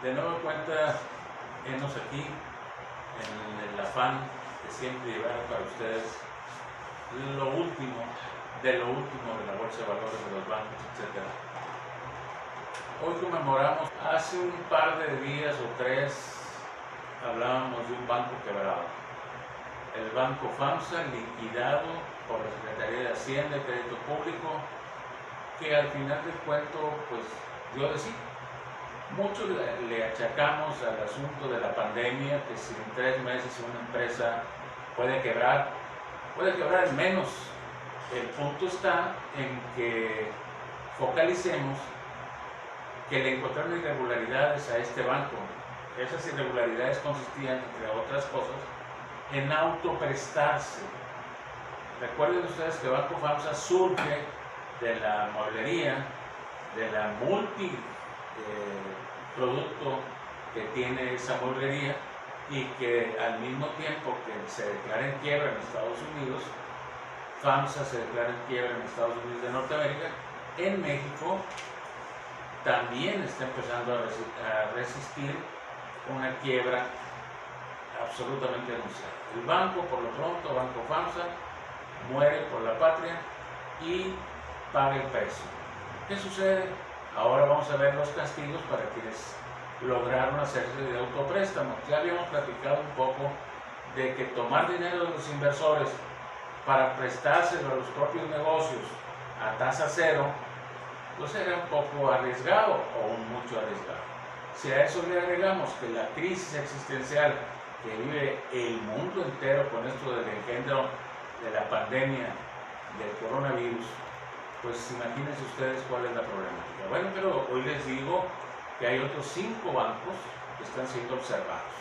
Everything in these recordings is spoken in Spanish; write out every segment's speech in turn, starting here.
De nuevo cuenta, hemos aquí en el afán de siempre llevar para ustedes lo último de la bolsa de valores de los bancos, etc. Hoy conmemoramos, hace un par de días o tres, hablábamos de un banco quebrado. El Banco FAMSA, liquidado por la Secretaría de Hacienda y Crédito Público, que al final del cuento, pues dio de sí. Mucho le achacamos al asunto de la pandemia, que si en 3 meses una empresa puede quebrar en menos. El punto está en que focalicemos que le encontraron irregularidades a este banco. Esas irregularidades consistían, entre otras cosas, en autoprestarse. Recuerden ustedes que Banco FAMSA surge de la mueblería, de la producto que tiene esa mueblería, y que al mismo tiempo que se declara en quiebra en Estados Unidos, FAMSA se declara en quiebra en Estados Unidos de Norteamérica, en México también está empezando a resistir una quiebra absolutamente anunciada. El banco, por lo pronto, Banco FAMSA, muere por la patria y paga el precio. ¿Qué sucede? Ahora vamos a ver los castigos para quienes lograron hacerse de autopréstamos. Ya habíamos platicado un poco de que tomar dinero de los inversores para prestárselo a los propios negocios a tasa cero, pues era un poco arriesgado o mucho arriesgado. Si a eso le agregamos que la crisis existencial que vive el mundo entero con esto del engendro de la pandemia del coronavirus, pues imagínense ustedes cuál es la problemática. Bueno, pero hoy les digo que hay otros 5 bancos que están siendo observados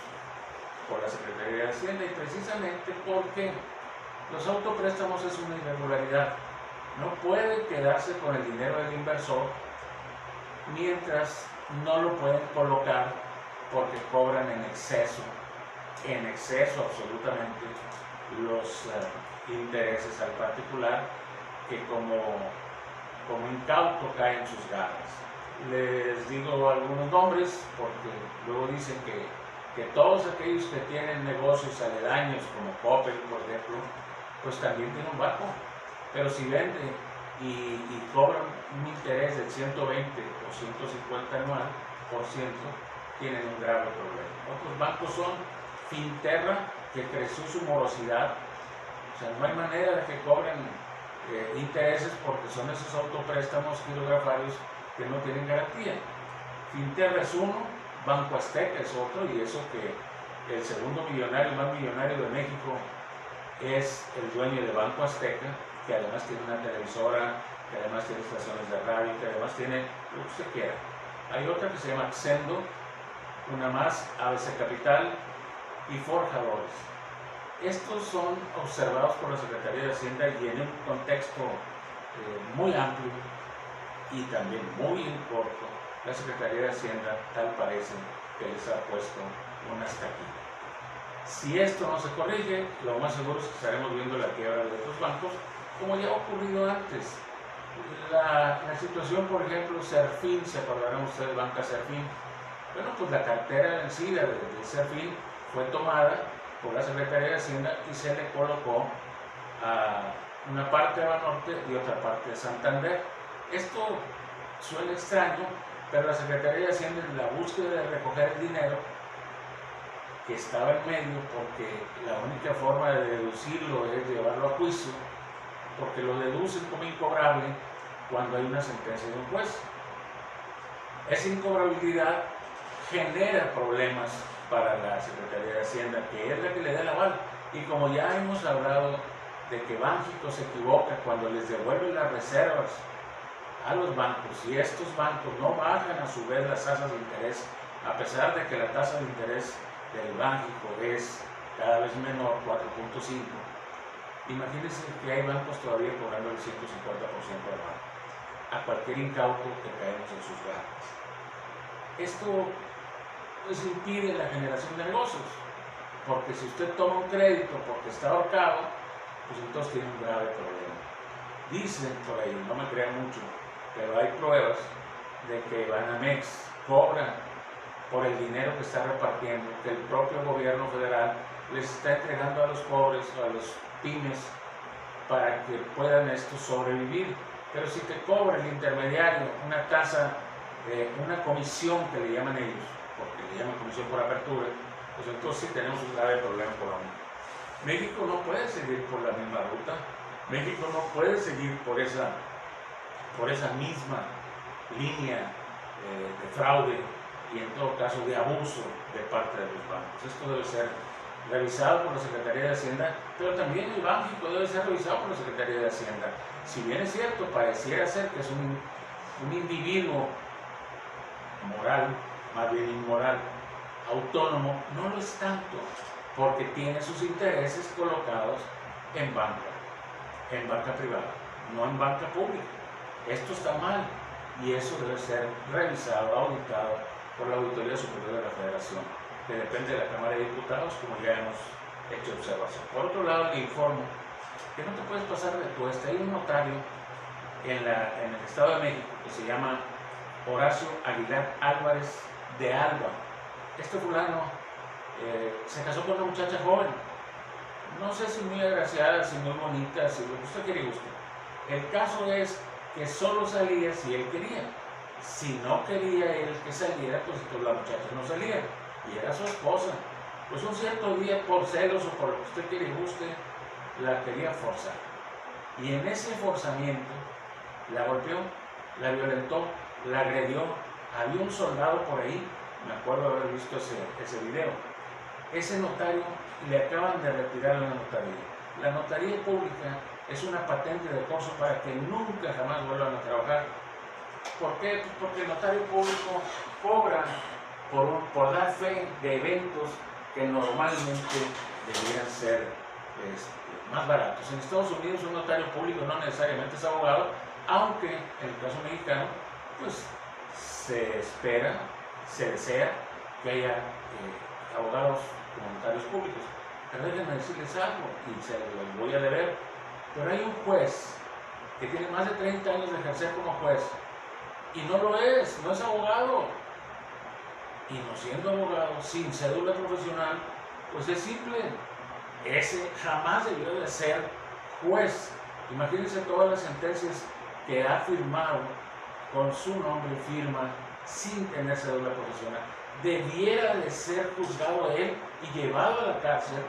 por la Secretaría de Hacienda, y precisamente porque los autopréstamos es una irregularidad. No puede quedarse con el dinero del inversor mientras no lo pueden colocar, porque cobran en exceso absolutamente los intereses al particular, que como incauto cae en sus garras. Les digo algunos nombres porque luego dicen que todos aquellos que tienen negocios aledaños como Coppel, por ejemplo, pues también tienen un banco, pero si venden y cobran un interés del 120 o 150 anual por ciento, tienen un grave problema. Otros bancos son Finterra, que creció su morosidad, o sea, no hay manera de que cobren intereses porque son esos autopréstamos quirografarios que no tienen garantía. Finterra es uno, Banco Azteca es otro, y eso que el segundo millonario, más millonario de México, es el dueño de Banco Azteca, que además tiene una televisora, que además tiene estaciones de radio, que además tiene lo que usted quiera. Hay otra que se llama Accendo, una más, ABC Capital y Forjadores. Estos son observados por la Secretaría de Hacienda y en un contexto muy amplio y también muy corto. La Secretaría de Hacienda tal parece que les ha puesto una hasta aquí. Si esto no se corrige, lo más seguro es que estaremos viendo la quiebra de otros bancos, como ya ha ocurrido antes. La situación, por ejemplo, Serfín, se acordarán ustedes, Banca Serfín. Bueno, pues la cartera vencida de Serfín fue tomada por la Secretaría de Hacienda y se le colocó a una parte de Banorte y otra parte de Santander. Esto suena extraño, pero la Secretaría de Hacienda, en la búsqueda de recoger el dinero que estaba en medio, porque la única forma de deducirlo es llevarlo a juicio, porque lo deducen como incobrable cuando hay una sentencia de un juez. Esa incobrabilidad genera problemas para la Secretaría de Hacienda, que es la que le da el aval. Y como ya hemos hablado de que Banxico se equivoca cuando les devuelve las reservas a los bancos, y estos bancos no bajan a su vez las tasas de interés, a pesar de que la tasa de interés del Banxico es cada vez menor, 4.5. Imagínense que hay bancos todavía cobrando el 150% anual a cualquier incauto que caemos en sus garras. Esto pues impide la generación de negocios, porque si usted toma un crédito porque está ahorcado, pues entonces tiene un grave problema. Dicen por ahí, no me crean mucho, pero hay pruebas de que Banamex cobra por el dinero que está repartiendo, que el propio gobierno federal les está entregando a los pobres, a los pymes, para que puedan estos sobrevivir. Pero si te cobra el intermediario una tasa, una comisión que le llaman ellos, porque le llaman comisión por apertura, pues entonces sí tenemos un grave problema económico. México no puede seguir por la misma ruta, México no puede seguir por esa misma línea de fraude y en todo caso de abuso de parte de los bancos. Esto debe ser revisado por la Secretaría de Hacienda, pero también el Banjico debe ser revisado por la Secretaría de Hacienda. Si bien es cierto, pareciera ser que es un individuo moral, más bien inmoral, autónomo, no lo es tanto, porque tiene sus intereses colocados en banca privada, no en banca pública. Esto está mal y eso debe ser revisado, auditado por la Auditoría Superior de la Federación, que depende de la Cámara de Diputados, como ya hemos hecho observación. Por otro lado, le informo que no te puedes pasar de tuesta. Hay un notario en el Estado de México que se llama Horacio Aguilar Álvarez de Alba. Este fulano se casó con una muchacha joven, no sé si muy agraciada, si muy bonita, si lo que usted quiere y guste. El caso es que solo salía si él quería. Si no quería él que saliera, pues entonces la muchacha no salía y era su esposa. Pues un cierto día, por celos o por lo que usted quiere y guste, la quería forzar. Y en ese forzamiento la golpeó, la violentó, la agredió. Había un soldado por ahí, me acuerdo haber visto ese video. Ese notario le acaban de retirar la notaría. La notaría pública es una patente de corso para que nunca jamás vuelvan a trabajar. ¿Por qué? Pues porque el notario público cobra por dar fe de eventos que normalmente debieran ser más baratos. En Estados Unidos un notario público no necesariamente es abogado, aunque en el caso mexicano pues se espera, se desea que haya abogados como notarios públicos. Pero déjenme decirles algo, y se los voy a deber, pero hay un juez que tiene más de 30 años de ejercer como juez y no lo es, no es abogado. Y no siendo abogado, sin cédula profesional, pues es simple. Ese jamás debió de ser juez. Imagínense todas las sentencias que ha firmado con su nombre y firma sin tener cédula profesional. Debiera de ser juzgado él y llevado a la cárcel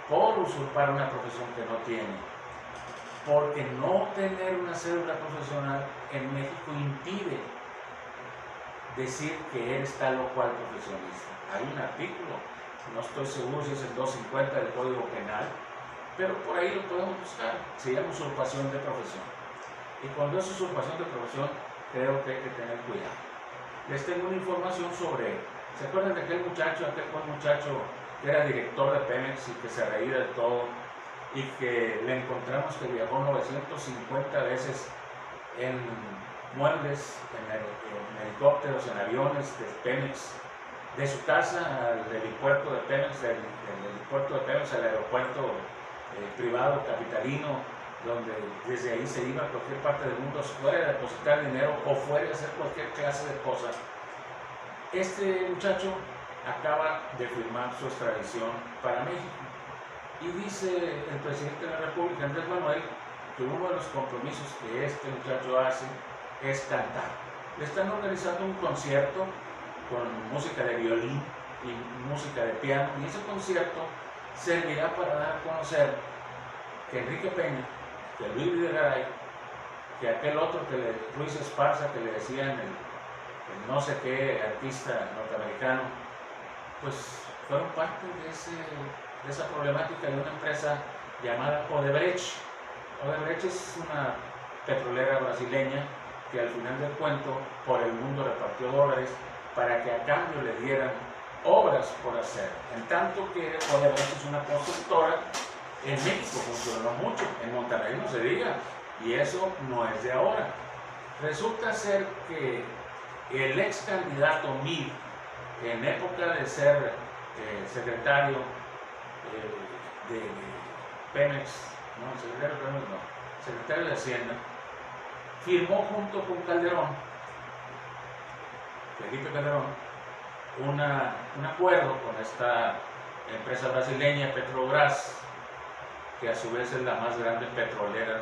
por usurpar una profesión que no tiene. Porque no tener una cédula profesional en México impide decir que eres tal o cual profesionista. Hay un artículo, no estoy seguro si es el 250 del Código Penal, pero por ahí lo podemos buscar. Se llama usurpación de profesión. Y cuando es usurpación de profesión, creo que hay que tener cuidado. Les tengo una información sobre, ¿se acuerdan de aquel muchacho que era director de Pemex y que se reía de todo y que le encontramos que viajó 950 veces en muebles, en helicópteros, en aviones de Pemex, de su casa al helipuerto de Pemex, del helipuerto de Pemex al aeropuerto privado capitalino, donde desde ahí se iba a cualquier parte del mundo, fuera a depositar dinero o fuera a hacer cualquier clase de cosa? Este muchacho acaba de firmar su extradición para México y dice el presidente de la República, Andrés Manuel, que uno de los compromisos que este muchacho hace es cantar. Le están organizando un concierto con música de violín y música de piano, y ese concierto servirá para dar a conocer que Enrique Peña, que Luis Videgaray, que aquel otro, Luis Esparza, que le decían el no sé qué artista norteamericano, pues fueron parte de esa problemática de una empresa llamada Odebrecht. Odebrecht es una petrolera brasileña que al final del cuento por el mundo repartió dólares para que a cambio le dieran obras por hacer. En tanto que Odebrecht es una constructora, en México funcionó mucho, en Monterrey no se diga, y eso no es de ahora. Resulta ser que el ex candidato Mir, en época de ser secretario de Pemex, secretario de Hacienda, firmó junto con Calderón, Felipe Calderón, un acuerdo con esta empresa brasileña, Petrobras, que a su vez es la más grande petrolera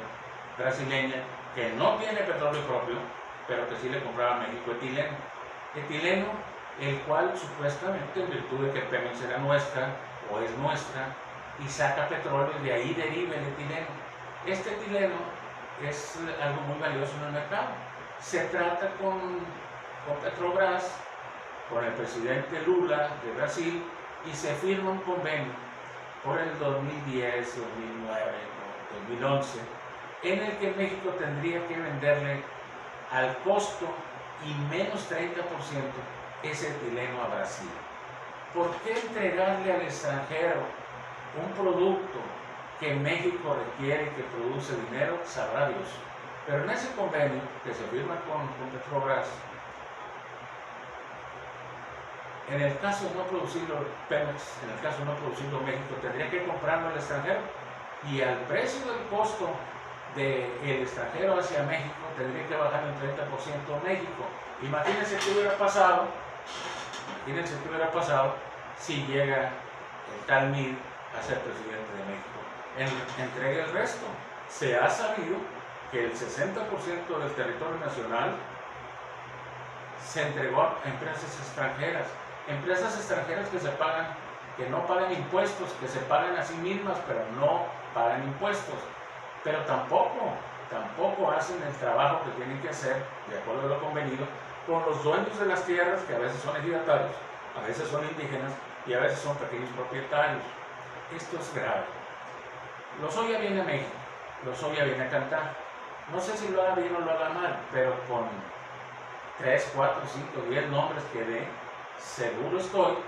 brasileña, que no tiene petróleo propio, pero que sí le compraba a México etileno. Etileno, el cual supuestamente, en virtud de que Pemex era nuestra, o es nuestra, y saca petróleo y de ahí deriva el etileno. Este etileno es algo muy valioso en el mercado. Se trata con Petrobras, con el presidente Lula de Brasil, y se firma un convenio por el 2010, 2009, 2011, en el que México tendría que venderle al costo y menos 30% ese etileno a Brasil. ¿Por qué entregarle al extranjero un producto que México requiere y que produce dinero? Sabrá Dios. Pero en ese convenio que se firma con Petrobras, en el caso de no producirlo Pemex, en el caso de no producirlo México, tendría que comprarlo al extranjero, y al precio del costo del extranjero hacia México tendría que bajar un 30% México. Imagínense qué hubiera pasado, si llega el tal Mid a ser presidente de México. Entregue el resto. Se ha sabido que el 60% del territorio nacional se entregó a empresas extranjeras que no pagan impuestos, que se pagan a sí mismas, pero no pagan impuestos. Pero tampoco hacen el trabajo que tienen que hacer, de acuerdo a lo convenido, con los dueños de las tierras, que a veces son ejidatarios, a veces son indígenas y a veces son pequeños propietarios. Esto es grave. Lozoya viene a México, Lozoya viene a cantar. No sé si lo haga bien o lo haga mal, pero con 3, 4, 5, 10 nombres que dé, seguro estoy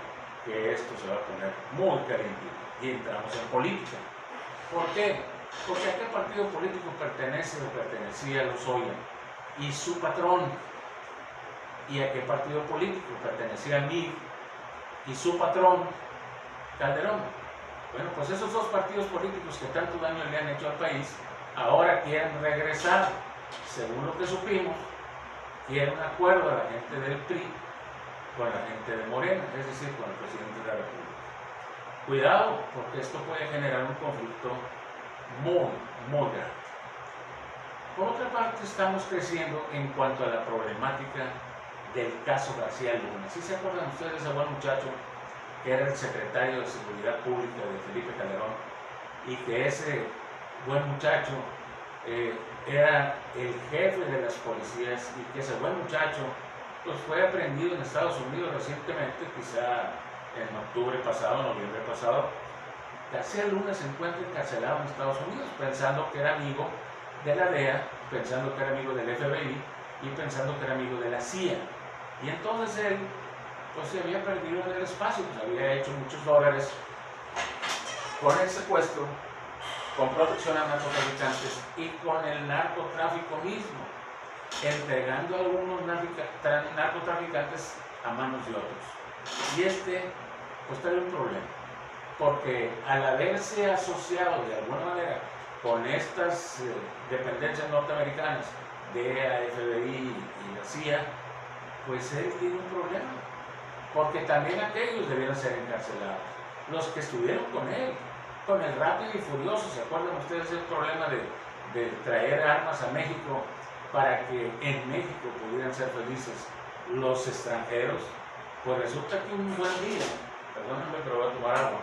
que esto se va a poner muy caliente y entramos en política. ¿Por qué? Porque a qué partido político pertenece o pertenecía Lozoya y su patrón, y a qué partido político pertenecía Mid y su patrón Calderón. Bueno, pues esos dos partidos políticos que tanto daño le han hecho al país, ahora quieren regresar, según lo que supimos, quieren un acuerdo a la gente del PRI con la gente de Morena, es decir, con el presidente de la República. Cuidado, porque esto puede generar un conflicto muy grande. Por otra parte, estamos creciendo en cuanto a la problemática del caso García Luna. ¿Sí se acuerdan ustedes de ese buen muchacho que era el secretario de Seguridad Pública de Felipe Calderón, y que ese buen muchacho era el jefe de las policías, y que ese buen muchacho pues fue aprehendido en Estados Unidos recientemente, quizá en octubre pasado, noviembre pasado? García Luna se encuentra encarcelado en Estados Unidos, pensando que era amigo de la DEA, pensando que era amigo del FBI y pensando que era amigo de la CIA. Y entonces él pues se había perdido en el espacio, pues había hecho muchos dólares con el secuestro, con protección a narcotraficantes y con el narcotráfico mismo, entregando a algunos narcotraficantes a manos de otros. Y pues trae un problema, porque al haberse asociado de alguna manera con estas dependencias norteamericanas, DEA, FBI y la CIA, pues él tiene un problema, porque también aquellos debieron ser encarcelados, los que estuvieron con él, con el Rápido y Furioso. ¿Se acuerdan ustedes del problema de traer armas a México para que en México pudieran ser felices los extranjeros? Pues resulta que un buen día, perdónenme, pero voy a tomar agua,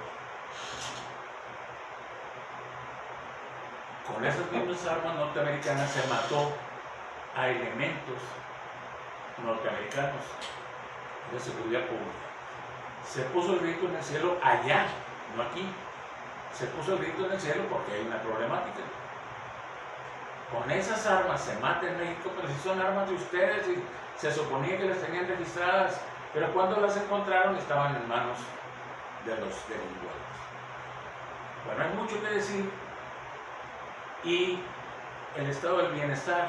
con esas mismas armas norteamericanas se mató a elementos norteamericanos de seguridad pública. Se puso el grito en el cielo allá, no aquí. Se puso el grito en el cielo porque hay una problemática. Con esas armas se mata en México, pero si son armas de ustedes y se suponía que las tenían registradas, pero cuando las encontraron estaban en manos de los delincuentes. Bueno, hay mucho que decir, y el estado del bienestar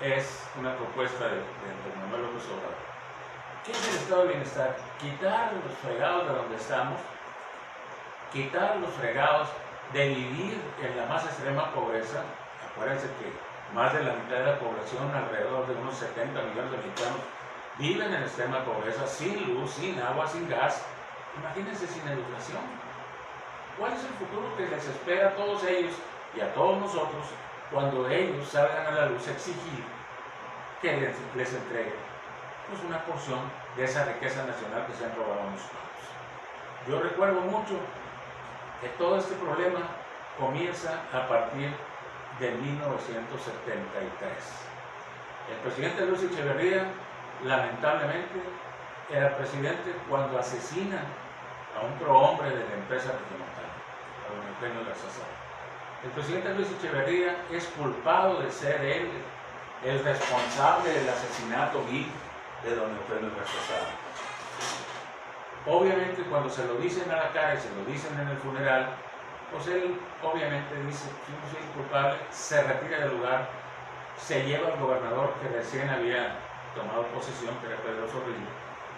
es una propuesta de Manuel López Obrador. ¿Qué es el estado de bienestar? Quitar los fregados de donde estamos, quitar los fregados de vivir en la más extrema pobreza. Acuérdense que más de la mitad de la población, alrededor de unos 70 millones de mexicanos, viven en extrema pobreza, sin luz, sin agua, sin gas. Imagínense sin educación. ¿Cuál es el futuro que les espera a todos ellos y a todos nosotros cuando ellos salgan a la luz a exigir que les entreguen pues una porción de esa riqueza nacional que se han robado unos cuantos? Yo recuerdo mucho que todo este problema comienza a partir de 1973. El presidente Luis Echeverría, lamentablemente, era presidente cuando asesinan a un prohombre de la empresa regiomontana, a don Eugenio Garza Sada. El presidente Luis Echeverría es culpado de ser él el responsable del asesinato vil de don Eugenio Garza Sada. Obviamente, cuando se lo dicen a la cara y se lo dicen en el funeral, pues él obviamente dice: yo no soy culpable, se retira del lugar, se lleva al gobernador que recién había tomado posesión, que era Pedro Zorrilla,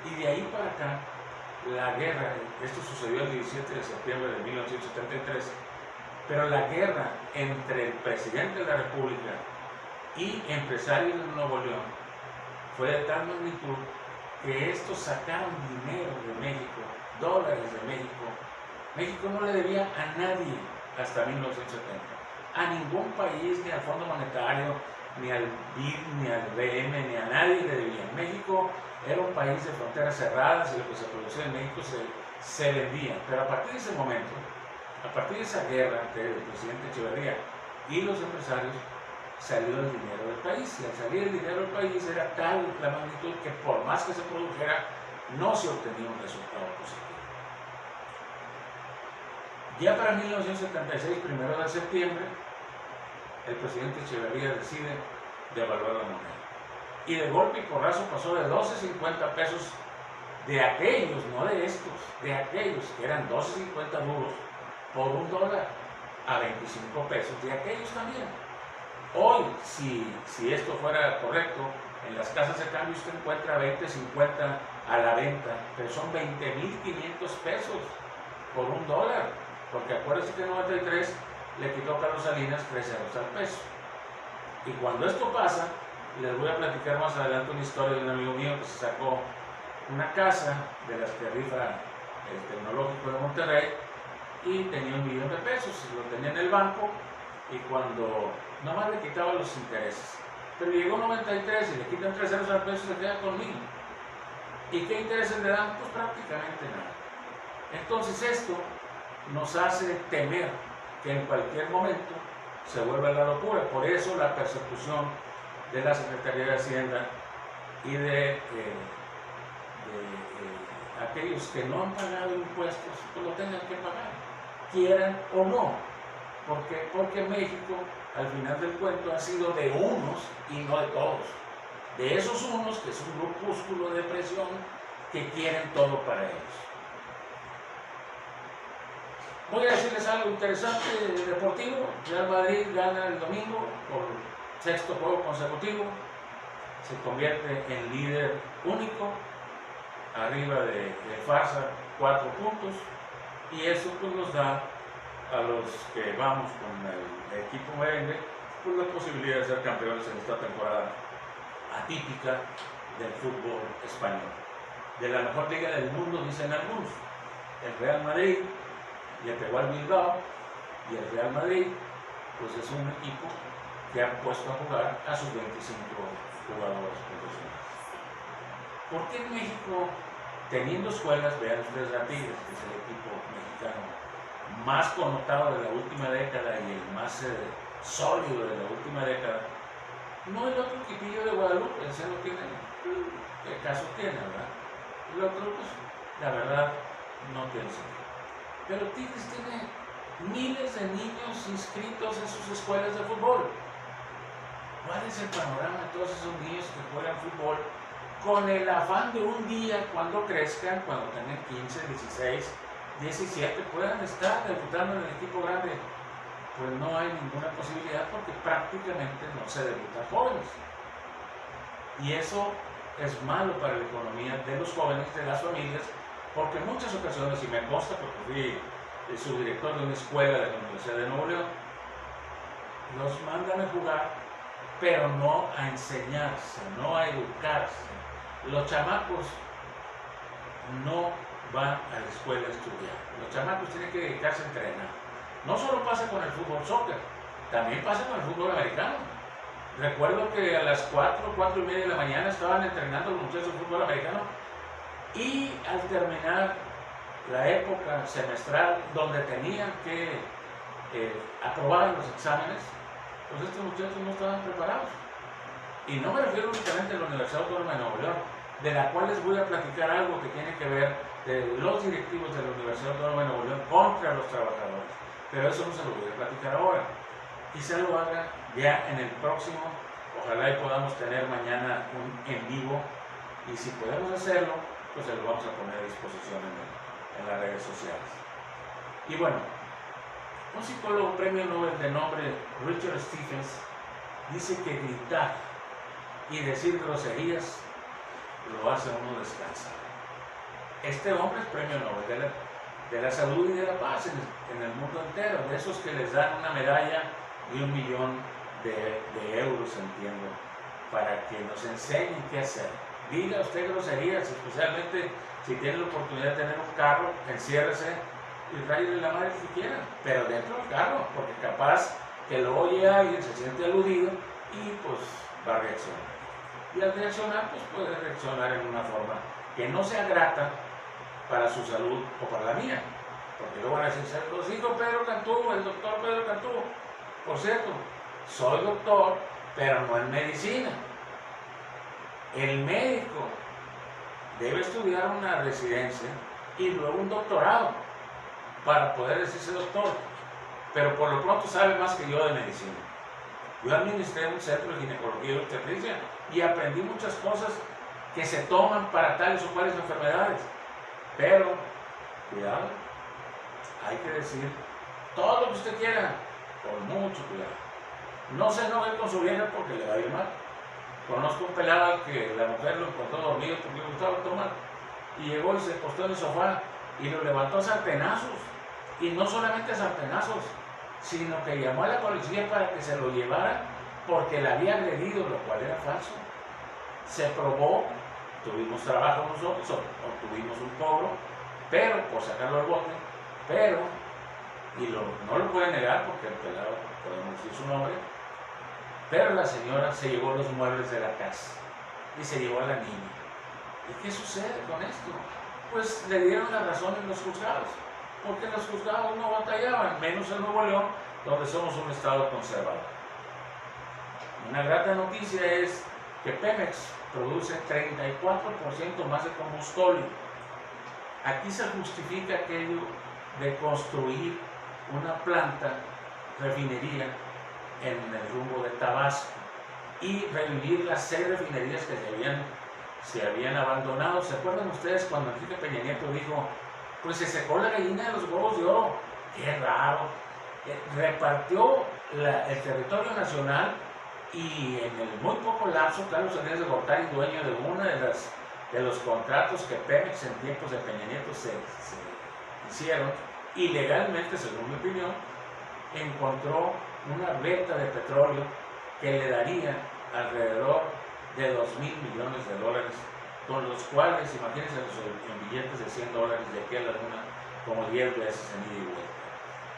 y de ahí para acá la guerra, esto sucedió el 17 de septiembre de 1973, pero la guerra entre el presidente de la República y empresarios de Nuevo León fue de tal magnitud que estos sacaron dinero de México, dólares de México. México no le debía a nadie hasta 1970, a ningún país, ni al Fondo Monetario, ni al BID, ni al BM, ni a nadie le debía. México era un país de fronteras cerradas y lo que se producía en México se vendía. Pero a partir de ese momento, a partir de esa guerra entre el presidente Echeverría y los empresarios, salió el dinero del país. Y al salir el dinero del país era tal la magnitud que por más que se produjera, no se obtenía un resultado positivo. Ya para 1976, 1 de septiembre, el presidente Echeverría decide devaluar la moneda. Y de golpe y porrazo pasó de 12.50 pesos de aquellos, no de estos, de aquellos que eran 12.50 duros por $1 a 25 pesos de aquellos también. Hoy, si esto fuera correcto, en las casas de cambio usted encuentra 20.50 a la venta, pero son 20.500 pesos por $1, porque acuérdense que en 93 le quitó a Carlos Salinas 3 ceros al peso. Y cuando esto pasa, les voy a platicar más adelante una historia de un amigo mío que se sacó una casa de las que rifa el Tecnológico de Monterrey y tenía $1 millón, lo tenía en el banco, y cuando nomás le quitaba los intereses, pero llegó 93 y le quitan 3 ceros al peso, se queda con 1,000. ¿Y qué intereses le dan? Pues prácticamente nada. Entonces esto nos hace temer que en cualquier momento se vuelva la locura. Por eso la persecución de la Secretaría de Hacienda y de aquellos que no han pagado impuestos, pues lo tengan que pagar, quieran o no. ¿Por qué? Porque México, al final del cuento, ha sido de unos y no de todos. De esos unos, que es un grupúsculo de presión que quieren todo para ellos. Voy a decirles algo interesante deportivo. Real Madrid gana el domingo por 6º juego consecutivo. Se convierte en líder único, arriba de Farsa, 4 puntos. Y eso pues nos da a los que vamos con el equipo merengue pues la posibilidad de ser campeones en esta temporada atípica del fútbol español. De la mejor liga del mundo, dicen algunos. El Real Madrid le pegó al Bilbao, y el Real Madrid pues es un equipo que ha puesto a jugar a sus 25 jugadores profesionales. ¿Por qué en México, teniendo escuelas, vean ustedes a Tigres, que es el equipo mexicano más connotado de la última década y el más sólido de la última década, no el otro equipillo de Guadalupe? Ese no tiene, ¿qué caso tiene, verdad? El otro, pues, la verdad, no tiene sentido. Pero Tigres tiene miles de niños inscritos en sus escuelas de fútbol. ¿Cuál es el panorama de todos esos niños que juegan fútbol con el afán de un día, cuando crezcan, cuando tengan 15, 16, 17, puedan estar debutando en el equipo grande? Pues no hay ninguna posibilidad, porque prácticamente no se debutan jóvenes. Y eso es malo para la economía de los jóvenes, de las familias, porque en muchas ocasiones, y me consta porque fui el subdirector de una escuela de la Universidad de Nuevo León, los mandan a jugar, pero no a enseñarse, no a educarse. Los chamacos no van a la escuela a estudiar. Los chamacos tienen que dedicarse a entrenar. No solo pasa con el fútbol soccer, también pasa con el fútbol americano. Recuerdo que a las 4 y media de la mañana estaban entrenando los muchachos de fútbol americano y al terminar la época semestral donde tenían que aprobar los exámenes, pues estos muchachos no estaban preparados. Y no me refiero únicamente a la Universidad Autónoma de Nuevo León, de la cual les voy a platicar algo que tiene que ver de los directivos de la Universidad Autónoma de Nuevo León contra los trabajadores. Pero eso no se lo voy a platicar ahora. Quizá lo haga ya en el próximo, ojalá y podamos tener mañana un en vivo, y si podemos hacerlo, pues se lo vamos a poner a disposición en las redes sociales. Y bueno, un psicólogo premio Nobel de nombre Richard Stephens dice que gritar y decir groserías lo hace a uno descansar. Este hombre es premio Nobel de la salud y de la paz en el mundo entero, de esos que les dan una medalla de $1 millón de euros, entiendo, para que nos enseñen qué hacer. Diga usted groserías, especialmente si tiene la oportunidad de tener un carro, enciérrese y ráyele la madre si quiera, pero dentro del carro, porque capaz que lo oye alguien, se siente aludido y pues va a reaccionar. Y al reaccionar, pues puede reaccionar en una forma que no sea grata para su salud o para la mía, porque luego van a decir, los dijo Pedro Cantú, el doctor Pedro Cantú. Por cierto, soy doctor, pero no en medicina. El médico debe estudiar una residencia y luego un doctorado para poder decirse doctor, pero por lo pronto sabe más que yo de medicina. Yo administré un centro de ginecología y obstetricia y aprendí muchas cosas que se toman para tales o cuales enfermedades, pero cuidado, hay que decir todo lo que usted quiera, con mucho cuidado. No se enoje con su vieja porque le va a ir mal. Conozco un pelado que la mujer lo encontró dormido porque le gustaba tomar y llegó y se acostó en el sofá y lo levantó a sartenazos, y no solamente a sartenazos, sino que llamó a la policía para que se lo llevara porque la había agredido, lo cual era falso. Se probó, tuvimos trabajo nosotros, obtuvimos un cobro, pero por sacarlo al bote, pero, y no lo puede negar porque el pelado, podemos decir su nombre, pero la señora se llevó los muebles de la casa y se llevó a la niña. ¿Y qué sucede con esto? Pues le dieron la razón en los juzgados, porque los juzgados no batallaban, menos en Nuevo León, donde somos un estado conservador. Una grata noticia es que Pemex produce 34% más de combustible. Aquí se justifica aquello de construir una planta, refinería, en el rumbo de Tabasco y revivir las 6 refinerías que se habían abandonado. ¿Se acuerdan ustedes cuando Enrique Peña Nieto dijo, pues se secó la gallina de los huevos de oro? ¡Qué raro! Repartió el territorio nacional y en el muy poco lapso Carlos Salinas de Gortari, dueño de uno de los contratos que Pemex en tiempos de Peña Nieto se hicieron, ilegalmente, según mi opinión, encontró una venta de petróleo que le daría alrededor de $2,000 millones, con los cuales, imagínense, en billetes de $100 de aquí a la luna, como 10 veces en ida y vuelta.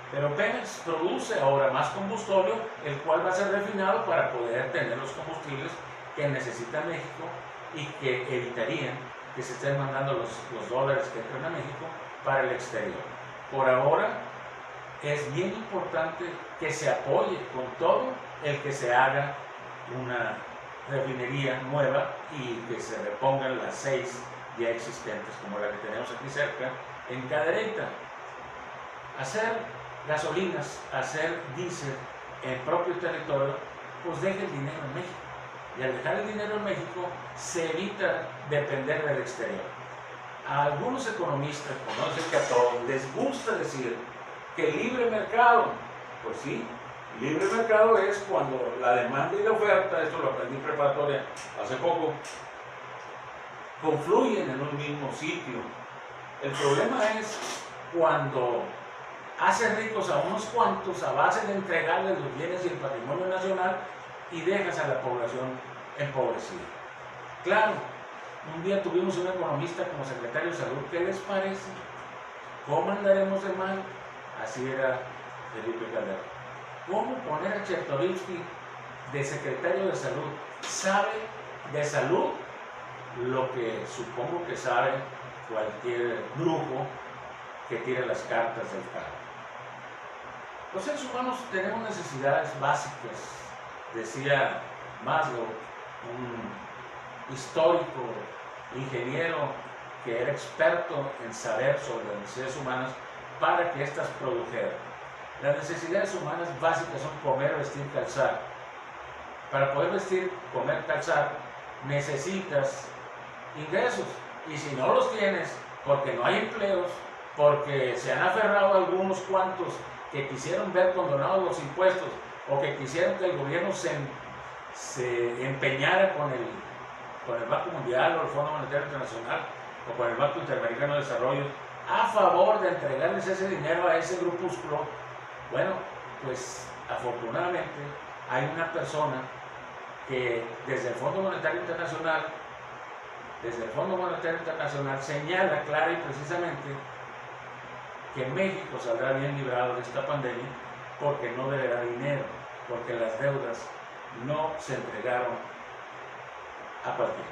Pero Pemex produce ahora más combustible, el cual va a ser refinado para poder tener los combustibles que necesita México y que evitarían que se estén mandando los dólares que entran a México para el exterior. Por ahora, es bien importante que se apoye con todo el que se haga una refinería nueva y que se repongan las 6 ya existentes, como la que tenemos aquí cerca, en Cadereyta. Hacer gasolinas, hacer diésel en propio territorio, pues deja el dinero en México. Y al dejar el dinero en México, se evita depender del exterior. A algunos economistas, como no sé que a todos, les gusta decir que el libre mercado, pues sí, libre mercado es cuando la demanda y la oferta, esto lo aprendí en preparatoria hace poco, confluyen en un mismo sitio. El problema es cuando haces ricos a unos cuantos a base de entregarles los bienes y el patrimonio nacional y dejas a la población empobrecida. Claro, Un día tuvimos un economista como secretario de salud. ¿Qué les parece? ¿Cómo andaremos de mal? Así era Felipe Calderón. ¿Cómo poner a Chertorivsky de secretario de salud? Sabe de salud lo que supongo que sabe cualquier brujo que tire las cartas del tarot. Los seres humanos tenemos necesidades básicas, decía Maslow, un histórico, ingeniero que era experto en saber sobre las necesidades humanas para que éstas produjeran. Las necesidades humanas básicas son comer, vestir, calzar. Para poder vestir, comer, calzar, necesitas ingresos. Y si no los tienes, porque no hay empleos, porque se han aferrado algunos cuantos que quisieron ver condonados los impuestos o que quisieron que el gobierno se empeñara con el Banco Mundial o el Fondo Monetario Internacional o con el Banco Interamericano de Desarrollo a favor de entregarles ese dinero a ese grupúsculo. Bueno, pues afortunadamente hay una persona que desde el Fondo Monetario Internacional señala clara y precisamente que México saldrá bien librado de esta pandemia porque no deberá dinero, porque las deudas no se entregaron a cualquiera.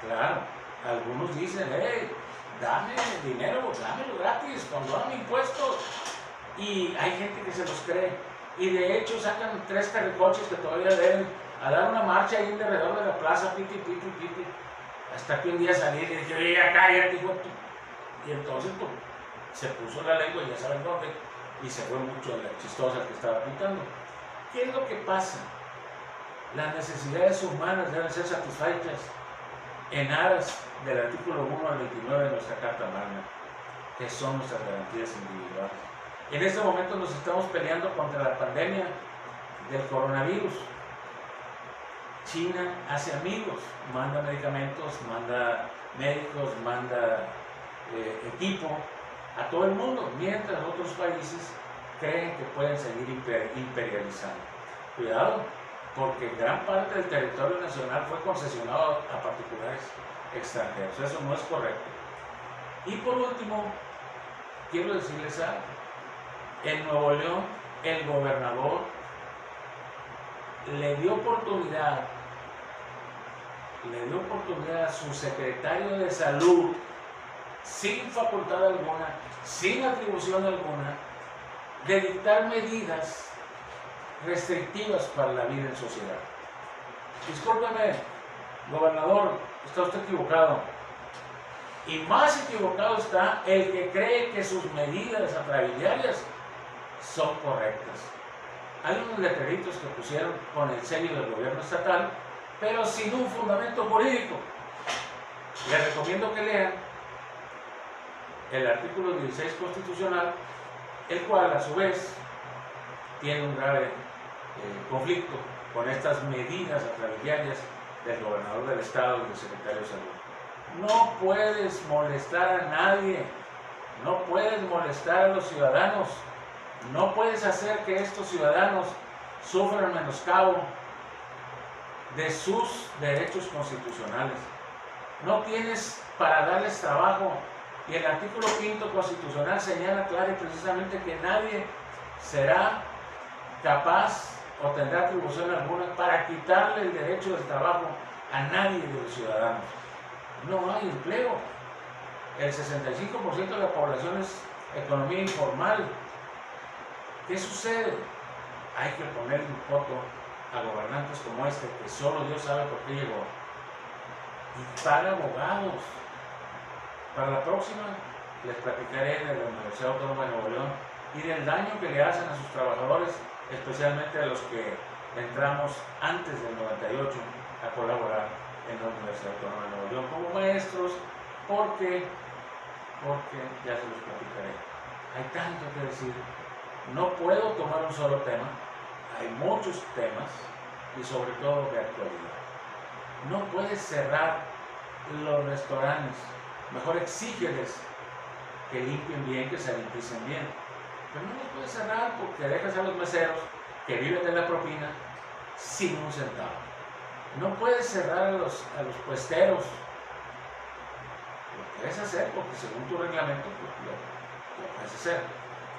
Claro, algunos dicen, hey, dame dinero, dámelo gratis, condóname impuestos. Y hay gente que se los cree. Y de hecho sacan 3 carricoches que todavía deben a dar una marcha ahí alrededor de la plaza, piti, piti, piti. Hasta que un día salí y le dije, oye, acá, ya dijo tú. Y entonces pues, se puso la lengua, ya saben dónde, y se fue mucho de la chistosa que estaba pintando. ¿Qué es lo que pasa? Las necesidades humanas deben ser satisfechas en aras del artículo 1 al 29 de nuestra Carta Magna, que son nuestras garantías individuales. En este momento nos estamos peleando contra la pandemia del coronavirus. China hace amigos, manda medicamentos, manda médicos, manda equipo a todo el mundo, mientras otros países creen que pueden seguir imperializando. Cuidado, porque gran parte del territorio nacional fue concesionado a particulares extranjeros. Eso no es correcto. Y por último, quiero decirles algo. En Nuevo León, el gobernador le dio oportunidad a su secretario de salud, sin facultad alguna, sin atribución alguna, de dictar medidas restrictivas para la vida en sociedad. Discúlpeme, gobernador, está usted equivocado. Y más equivocado está el que cree que sus medidas atrabiliarias son correctas. Hay unos letreritos que pusieron con el sello del gobierno estatal, pero sin un fundamento jurídico. Les recomiendo que lean el artículo 16 constitucional, el cual a su vez tiene un grave conflicto con estas medidas atrabiliarias del gobernador del estado y del secretario de salud. No puedes molestar a nadie, no puedes molestar a los ciudadanos, no puedes hacer que estos ciudadanos sufran menoscabo de sus derechos constitucionales. No tienes para darles trabajo. Y el artículo 5 constitucional señala clara y precisamente que nadie será capaz o tendrá atribución alguna para quitarle el derecho del trabajo a nadie de los ciudadanos. No hay empleo. El 65% de la población es economía informal. ¿Qué sucede? Hay que ponerle un coto a gobernantes como este, que solo Dios sabe por qué llegó. Y paga abogados. Para la próxima les platicaré de la Universidad Autónoma de Nuevo León y del daño que le hacen a sus trabajadores, especialmente a los que entramos antes del 98 a colaborar en la Universidad Autónoma de Nuevo León como maestros, porque ya se los platicaré. Hay tanto que decir. No puedo tomar un solo tema, hay muchos temas y sobre todo de actualidad. No puedes cerrar los restaurantes, mejor exígeles que limpien bien, que se limpien bien. Pero no los puedes cerrar porque dejas a los meseros que viven de la propina sin un centavo. No puedes cerrar a los puesteros puedes hacer porque según tu reglamento pues, lo puedes hacer.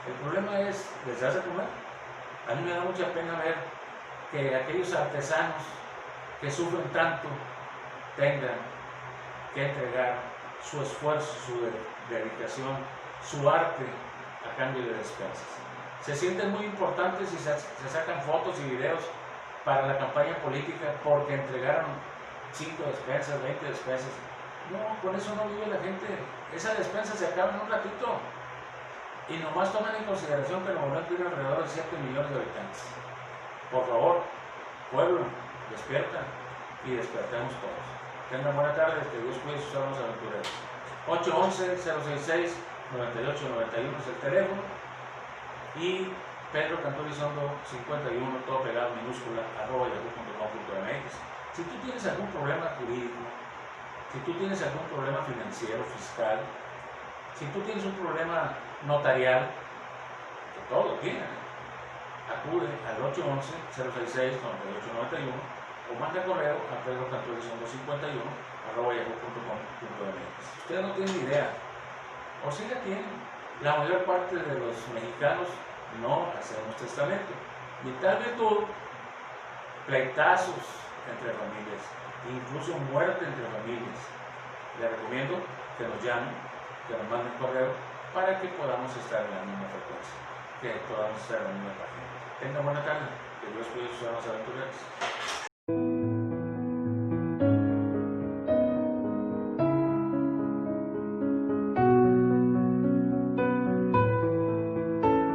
El problema es, ¿les das de comer? A mí me da mucha pena ver que aquellos artesanos que sufren tanto tengan que entregar su esfuerzo, su dedicación, su arte a cambio de despensas. Se sienten muy importantes y se sacan fotos y videos para la campaña política porque entregaron 5 despensas, 20 despensas. No, con eso no vive la gente. Esa despensa se acaba en un ratito. Y nomás tomen en consideración que Nuevo León tiene alrededor de 7 millones de habitantes. Por favor, pueblo, despierta y despertemos todos. Tengan buena tarde, que Dios cuide sus almas aventureros. 811-066-9891 es el teléfono. Y Pedro Cantón Elizondo 51, todo pegado, minúscula, @yahoo.com.mx. Si tú tienes algún problema jurídico, si tú tienes algún problema financiero, fiscal, si tú tienes un problema notarial, que todo tiene, acude al 811-066-9891 o manda correo a pedrocantonizondo51 @yahoo.com.mx. Ustedes no tienen idea, o sí la tienen. La mayor parte de los mexicanos no hacemos testamento. Y tal virtud, pleitazos entre familias, incluso muerte entre familias. Les recomiendo que nos llamen, que nos manden correo para que podamos estar en la misma frecuencia, que podamos estar en la misma página. Tengan buena tarde, que Dios cuide sus almas aventureras.